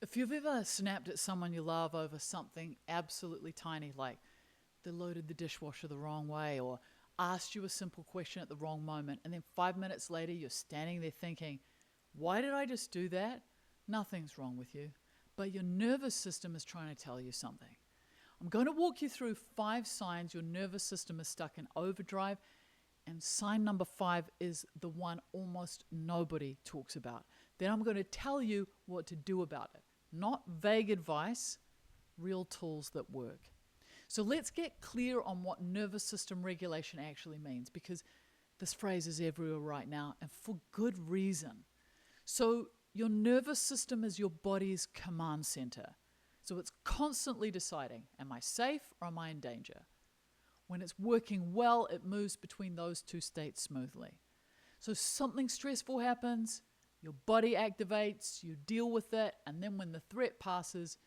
If you've ever snapped at someone you love over something absolutely tiny, like they loaded the dishwasher the wrong way or asked you a simple question at the wrong moment, and then 5 minutes later you're standing there thinking, why did I just do that? Nothing's wrong with you, but your nervous system is trying to tell you something. I'm going to walk you through 5 signs your nervous system is stuck in overdrive, and sign number 5 is the one almost nobody talks about. Then I'm going to tell you what to do about it. Not vague advice, real tools that work. So let's get clear on what nervous system regulation actually means, because this phrase is everywhere right now, and for good reason. So your nervous system is your body's command center. So it's constantly deciding, am I safe or am I in danger? When it's working well, it moves between those two states smoothly. So something stressful happens, your body activates, you deal with it, and then when the threat passes,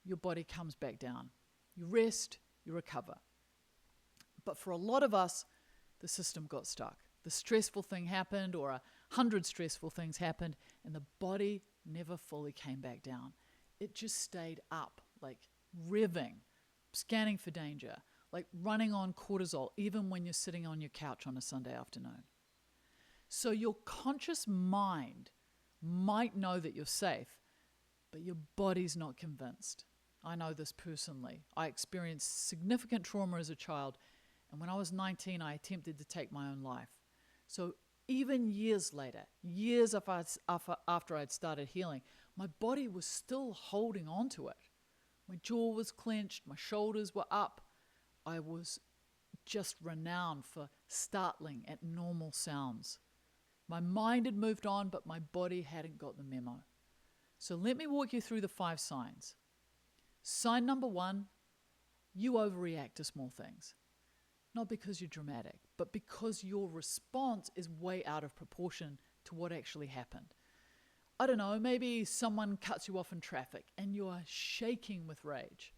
your body comes back down. You rest, you recover. But for a lot of us, the system got stuck. The stressful thing happened, or 100 stressful things happened, and the body never fully came back down. It just stayed up, like revving, scanning for danger, like running on cortisol, even when you're sitting on your couch on a Sunday afternoon. So your conscious mind might know that you're safe, but your body's not convinced. I know this personally. I experienced significant trauma as a child, and when I was 19, I attempted to take my own life. So even years later, years after I'd started healing, my body was still holding on to it. My jaw was clenched, my shoulders were up. I was just renowned for startling at normal sounds. My mind had moved on, but my body hadn't got the memo. So let me walk you through the 5 signs. Sign number 1, you overreact to small things. Not because you're dramatic, but because your response is way out of proportion to what actually happened. I don't know, maybe someone cuts you off in traffic and you are shaking with rage.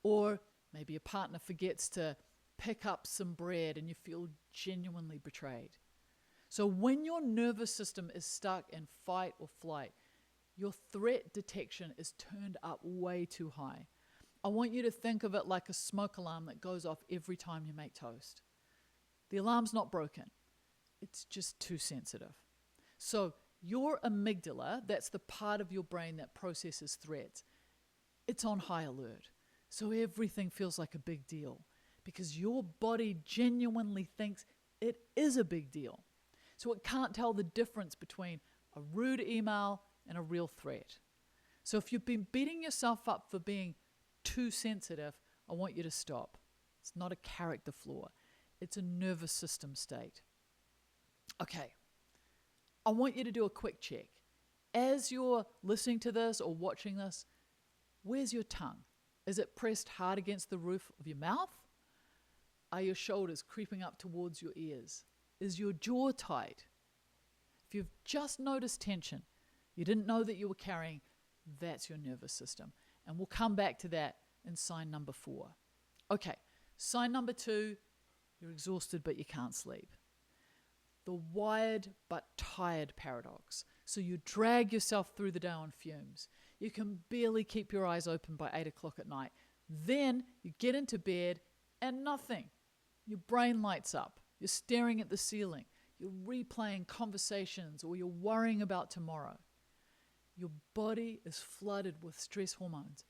Or maybe a partner forgets to pick up some bread and you feel genuinely betrayed. So when your nervous system is stuck in fight or flight, your threat detection is turned up way too high. I want you to think of it like a smoke alarm that goes off every time you make toast. The alarm's not broken. It's just too sensitive. So your amygdala, that's the part of your brain that processes threats, it's on high alert. So everything feels like a big deal because your body genuinely thinks it is a big deal. So it can't tell the difference between a rude email and a real threat. So if you've been beating yourself up for being too sensitive, I want you to stop. It's not a character flaw. It's a nervous system state. Okay, I want you to do a quick check. As you're listening to this or watching this, where's your tongue? Is it pressed hard against the roof of your mouth? Are your shoulders creeping up towards your ears? Is your jaw tight? If you've just noticed tension, you didn't know that you were carrying, that's your nervous system. And we'll come back to that in sign number 4. Okay, sign number 2, you're exhausted but you can't sleep. The wired but tired paradox. So you drag yourself through the day on fumes. You can barely keep your eyes open by 8 o'clock at night. Then you get into bed and nothing. Your brain lights up. You're staring at the ceiling. You're replaying conversations or you're worrying about tomorrow. Your body is flooded with stress hormones,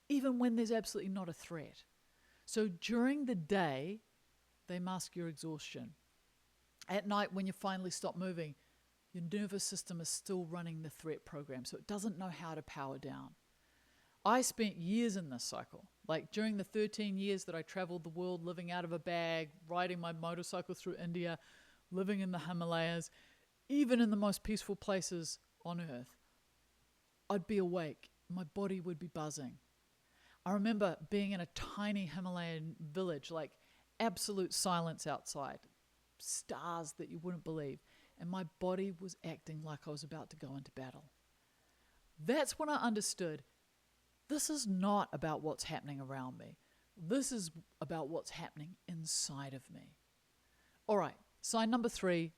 even when there's absolutely not a threat. So during the day, they mask your exhaustion. At night, when you finally stop moving, your nervous system is still running the threat program, so it doesn't know how to power down. I spent years in this cycle. Like during the 13 years that I traveled the world, living out of a bag, riding my motorcycle through India, living in the Himalayas, even in the most peaceful places on earth, I'd be awake. My body would be buzzing. I remember being in a tiny Himalayan village, like absolute silence outside, stars that you wouldn't believe, and my body was acting like I was about to go into battle. That's when I understood this is not about what's happening around me. This is about what's happening inside of me. All right, sign number 3,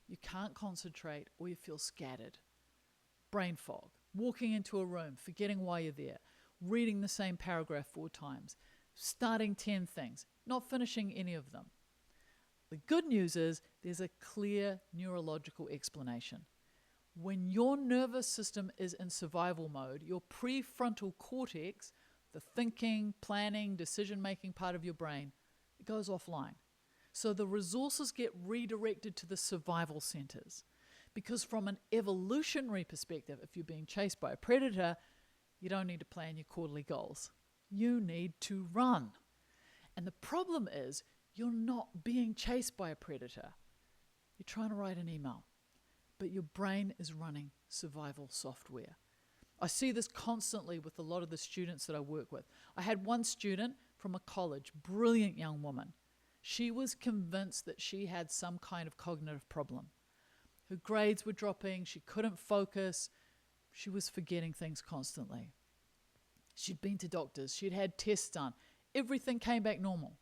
you can't concentrate or you feel scattered. Brain fog. walking into a room, forgetting why you're there, reading the same paragraph 4 times, starting 10 things, not finishing any of them. The good news is there's a clear neurological explanation. When your nervous system is in survival mode, your prefrontal cortex, the thinking, planning, decision-making part of your brain, it goes offline. So the resources get redirected to the survival centers. Because from an evolutionary perspective, if you're being chased by a predator, you don't need to plan your quarterly goals. You need to run. And the problem is you're not being chased by a predator. You're trying to write an email, but your brain is running survival software. I see this constantly with a lot of the students that I work with. I had one student from a college, brilliant young woman. She was convinced that she had some kind of cognitive problem. Her grades were dropping, she couldn't focus, she was forgetting things constantly. She'd been to doctors, she'd had tests done, everything came back normal.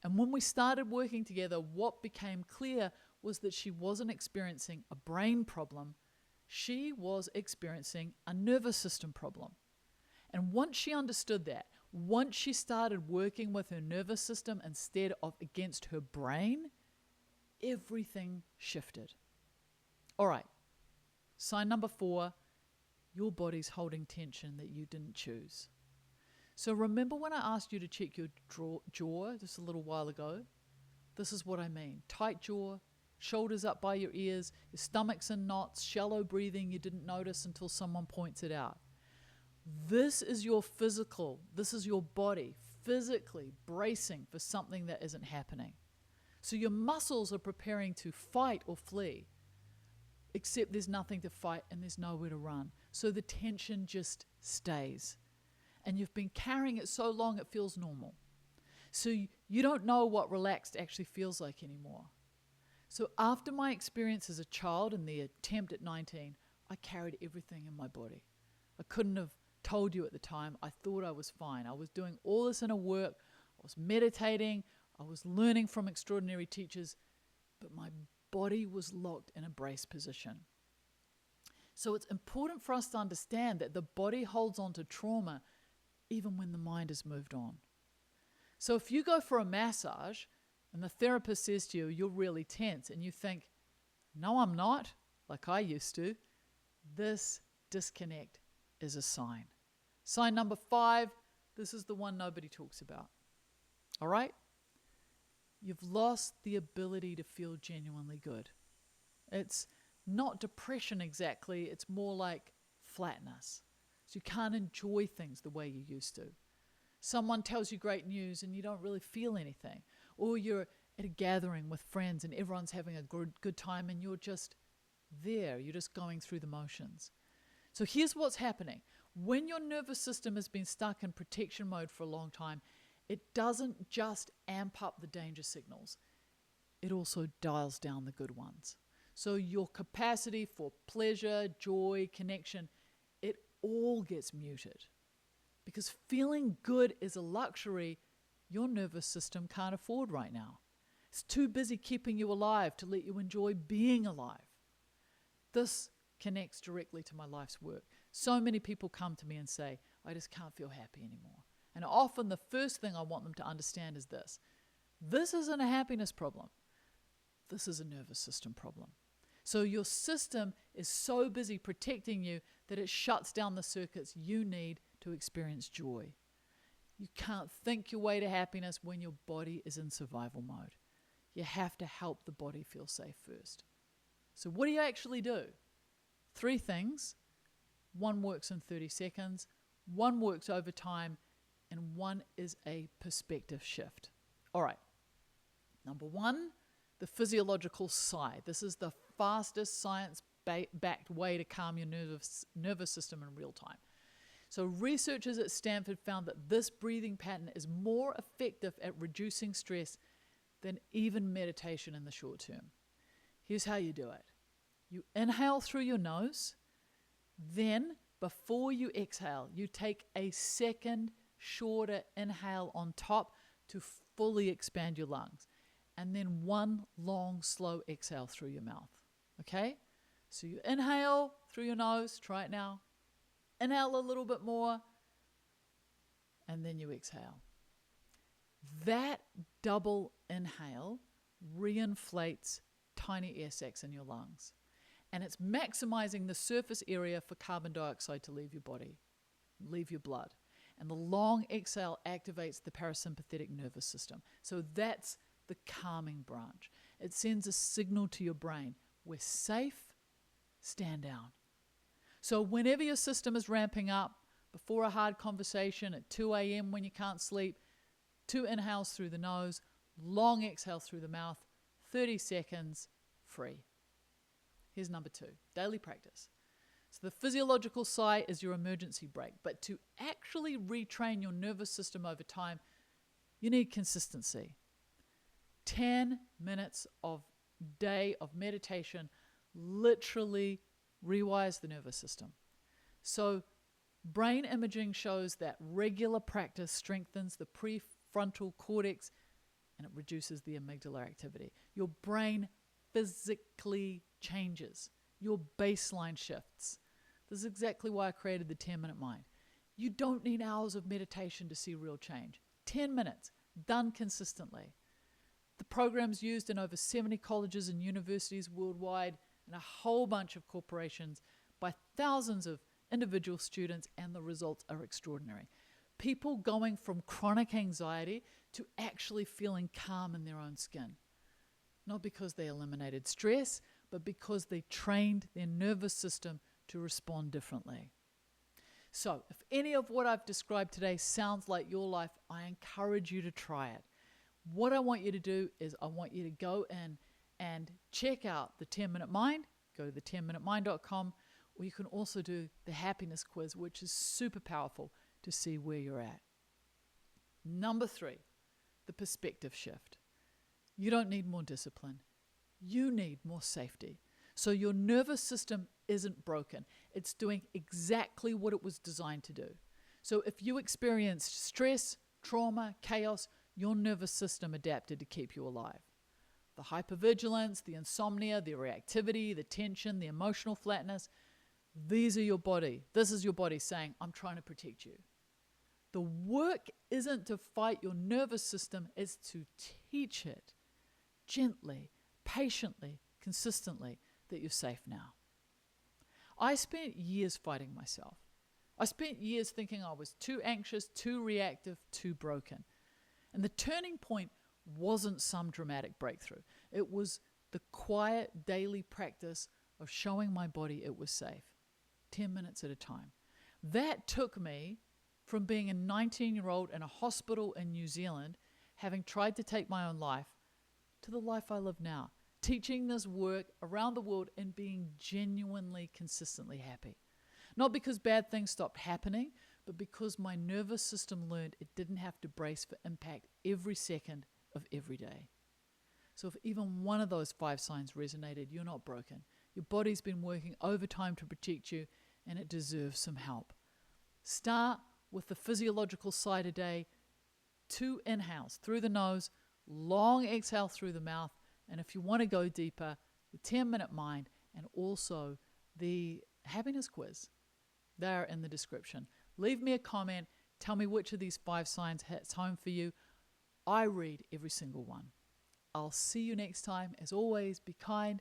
And when we started working together, what became clear was that she wasn't experiencing a brain problem, she was experiencing a nervous system problem. And once she understood that, once she started working with her nervous system instead of against her brain, everything shifted. All right, sign number 4, your body's holding tension that you didn't choose. So remember when I asked you to check your jaw just a little while ago? This is what I mean. Tight jaw, shoulders up by your ears, your stomach's in knots, shallow breathing you didn't notice until someone points it out. This is your physical, this is your body physically bracing for something that isn't happening. So your muscles are preparing to fight or flee, except there's nothing to fight and there's nowhere to run. So the tension just stays. And you've been carrying it so long it feels normal. So you don't know what relaxed actually feels like anymore. So after my experience as a child and the attempt at 19, I carried everything in my body. I couldn't have told you at the time. I thought I was fine. I was doing all this inner work. I was meditating. I was learning from extraordinary teachers, but my body was locked in a brace position. So it's important for us to understand that the body holds on to trauma even when the mind has moved on. So if you go for a massage and the therapist says to you, you're really tense, and you think, no, I'm not, like I used to, this disconnect is a sign. Sign number 5, this is the one nobody talks about. All right? You've lost the ability to feel genuinely good. It's not depression exactly, it's more like flatness. So you can't enjoy things the way you used to. Someone tells you great news and you don't really feel anything. Or you're at a gathering with friends and everyone's having a good time and you're just there. You're just going through the motions. So here's what's happening. When your nervous system has been stuck in protection mode for a long time, it doesn't just amp up the danger signals. It also dials down the good ones. So your capacity for pleasure, joy, connection, it all gets muted. Because feeling good is a luxury your nervous system can't afford right now. It's too busy keeping you alive to let you enjoy being alive. This connects directly to my life's work. So many people come to me and say, I just can't feel happy anymore. And often the first thing I want them to understand is this. This isn't a happiness problem. This is a nervous system problem. So your system is so busy protecting you that it shuts down the circuits you need to experience joy. You can't think your way to happiness when your body is in survival mode. You have to help the body feel safe first. So what do you actually do? 3 things. 1 works in 30 seconds, 1 works over time, and 1 is a perspective shift. All right. Number 1, the physiological sigh. This is the fastest science-backed way to calm your nervous system in real time. So researchers at Stanford found that this breathing pattern is more effective at reducing stress than even meditation in the short term. Here's how you do it. You inhale through your nose, then before you exhale, you take a second shorter inhale on top to fully expand your lungs, and then 1 long, slow exhale through your mouth. Okay? So you inhale through your nose, try it now. inhale a little bit more, and then you exhale. That double inhale reinflates tiny air sacs in your lungs. And it's maximizing the surface area for carbon dioxide to leave your body, leave your blood. And the long exhale activates the parasympathetic nervous system. So that's the calming branch. It sends a signal to your brain, we're safe, stand down. So whenever your system is ramping up, before a hard conversation at 2 a.m. when you can't sleep, 2 inhales through the nose, long exhale through the mouth, 30 seconds, free. Here's number 2, daily practice. So the physiological sigh is your emergency brake, but to actually retrain your nervous system over time, you need consistency. 10 minutes of day of meditation literally rewires the nervous system. So brain imaging shows that regular practice strengthens the prefrontal cortex and it reduces the amygdala activity. Your brain physically changes. Your baseline shifts. This is exactly why I created the 10-minute mind. You don't need hours of meditation to see real change. 10 minutes, done consistently. The program's used in over 70 colleges and universities worldwide and a whole bunch of corporations by thousands of individual students, and the results are extraordinary. People going from chronic anxiety to actually feeling calm in their own skin. Not because they eliminated stress, but because they trained their nervous system to respond differently. So, if any of what I've described today sounds like your life, I encourage you to try it. What I want you to do is I want you to go in and check out the 10-Minute Mind. Go to the10minutemind.com, or you can also do the happiness quiz, which is super powerful to see where you're at. Number 3, the perspective shift. You don't need more discipline. You need more safety. So your nervous system isn't broken. It's doing exactly what it was designed to do. So if you experienced stress, trauma, chaos, your nervous system adapted to keep you alive. The hypervigilance, the insomnia, the reactivity, the tension, the emotional flatness, these are your body. This is your body saying, I'm trying to protect you. The work isn't to fight your nervous system, it's to teach it gently, patiently, consistently that you're safe now. I spent years fighting myself. I spent years thinking I was too anxious, too reactive, too broken. And the turning point wasn't some dramatic breakthrough. It was the quiet daily practice of showing my body it was safe, 10 minutes at a time. That took me from being a 19-year-old in a hospital in New Zealand, having tried to take my own life, to the life I live now, teaching this work around the world and being genuinely, consistently happy. Not because bad things stopped happening, but because my nervous system learned it didn't have to brace for impact every second of every day. So if even one of those 5 signs resonated, you're not broken. Your body's been working overtime to protect you, and it deserves some help. Start with the physiological sigh today. 2 inhales through the nose, long exhale through the mouth, and if you want to go deeper, the 10-minute mind and also the happiness quiz. They're in the description. Leave me a comment. Tell me which of these 5 signs hits home for you. I read every single one. I'll see you next time. As always, be kind,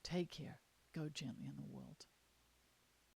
take care, go gently in the world.